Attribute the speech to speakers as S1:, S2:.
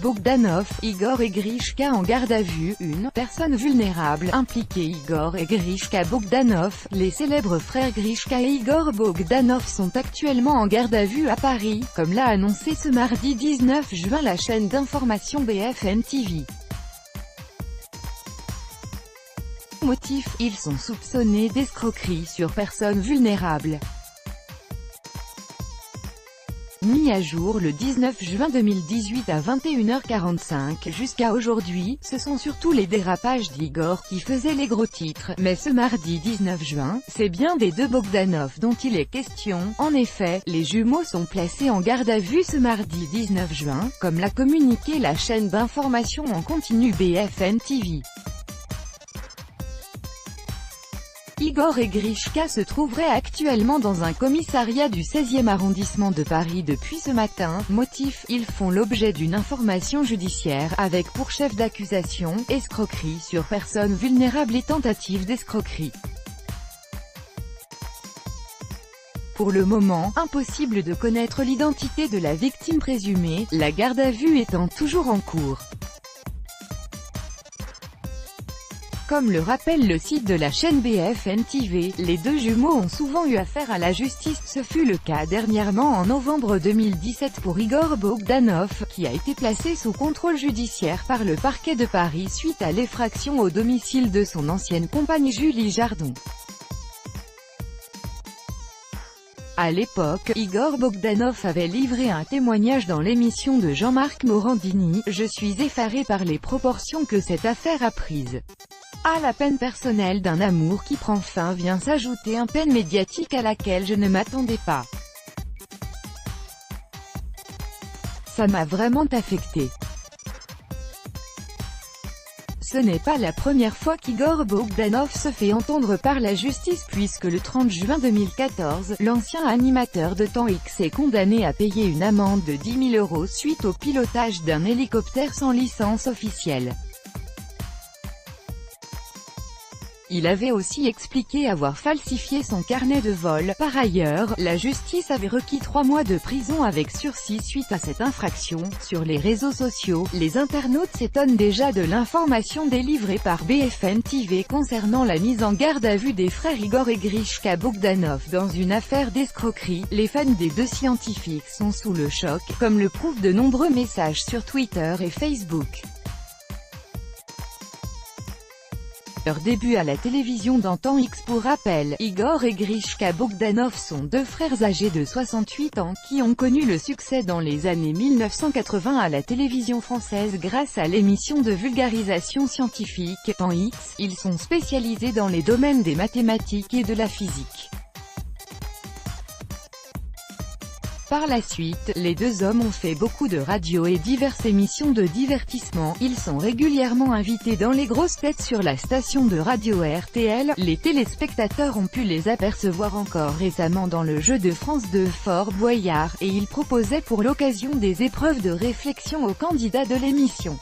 S1: Bogdanov, Igor et Grishka en garde à vue. Une personne vulnérable impliquée. Igor et Grishka Bogdanov, les célèbres frères Grishka et Igor Bogdanov sont actuellement en garde à vue à Paris, comme l'a annoncé ce mardi 19 juin la chaîne d'information BFM TV. Motif, ils sont soupçonnés d'escroquerie sur personnes vulnérables. Mis à jour le 19 juin 2018 à 21h45, jusqu'à aujourd'hui, ce sont surtout les dérapages d'Igor qui faisaient les gros titres, mais ce mardi 19 juin, c'est bien des deux Bogdanov dont il est question. En effet, les jumeaux sont placés en garde à vue ce mardi 19 juin, comme l'a communiqué la chaîne d'information en continu BFM TV. Igor et Grishka se trouveraient actuellement dans un commissariat du 16e arrondissement de Paris depuis ce matin. Motif, ils font l'objet d'une information judiciaire, avec pour chef d'accusation, escroquerie sur personnes vulnérables et tentative d'escroquerie. Pour le moment, impossible de connaître l'identité de la victime présumée, la garde à vue étant toujours en cours. Comme le rappelle le site de la chaîne BFM TV, les deux jumeaux ont souvent eu affaire à la justice. Ce fut le cas dernièrement en novembre 2017 pour Igor Bogdanov, qui a été placé sous contrôle judiciaire par le parquet de Paris suite à l'effraction au domicile de son ancienne compagne Julie Jardon. À l'époque, Igor Bogdanov avait livré un témoignage dans l'émission de Jean-Marc Morandini. « Je suis effaré par les proportions que cette affaire a prises. À la peine personnelle d'un amour qui prend fin vient s'ajouter une peine médiatique à laquelle je ne m'attendais pas. Ça m'a vraiment affecté. Ce n'est pas la première fois qu'Igor Bogdanov se fait entendre par la justice puisque le 30 juin 2014, l'ancien animateur de Temps X est condamné à payer une amende de 10 000 € suite au pilotage d'un hélicoptère sans licence officielle. Il avait aussi expliqué avoir falsifié son carnet de vol. Par ailleurs, la justice avait requis 3 mois de prison avec sursis suite à cette infraction. Sur les réseaux sociaux, les internautes s'étonnent déjà de l'information délivrée par BFM TV concernant la mise en garde à vue des frères Igor et Grishka Bogdanov dans une affaire d'escroquerie. Les fans des deux scientifiques sont sous le choc, comme le prouvent de nombreux messages sur Twitter et Facebook. Leur début à la télévision dans Temps X. Pour rappel, Igor et Grishka Bogdanov sont deux frères âgés de 68 ans qui ont connu le succès dans les années 1980 à la télévision française grâce à l'émission de vulgarisation scientifique Temps X. Ils sont spécialisés dans les domaines des mathématiques et de la physique. Par la suite, les deux hommes ont fait beaucoup de radio et diverses émissions de divertissement. Ils sont régulièrement invités dans les grosses têtes sur la station de radio RTL. Les téléspectateurs ont pu les apercevoir encore récemment dans le jeu de France 2 Fort Boyard, et ils proposaient pour l'occasion des épreuves de réflexion aux candidats de l'émission.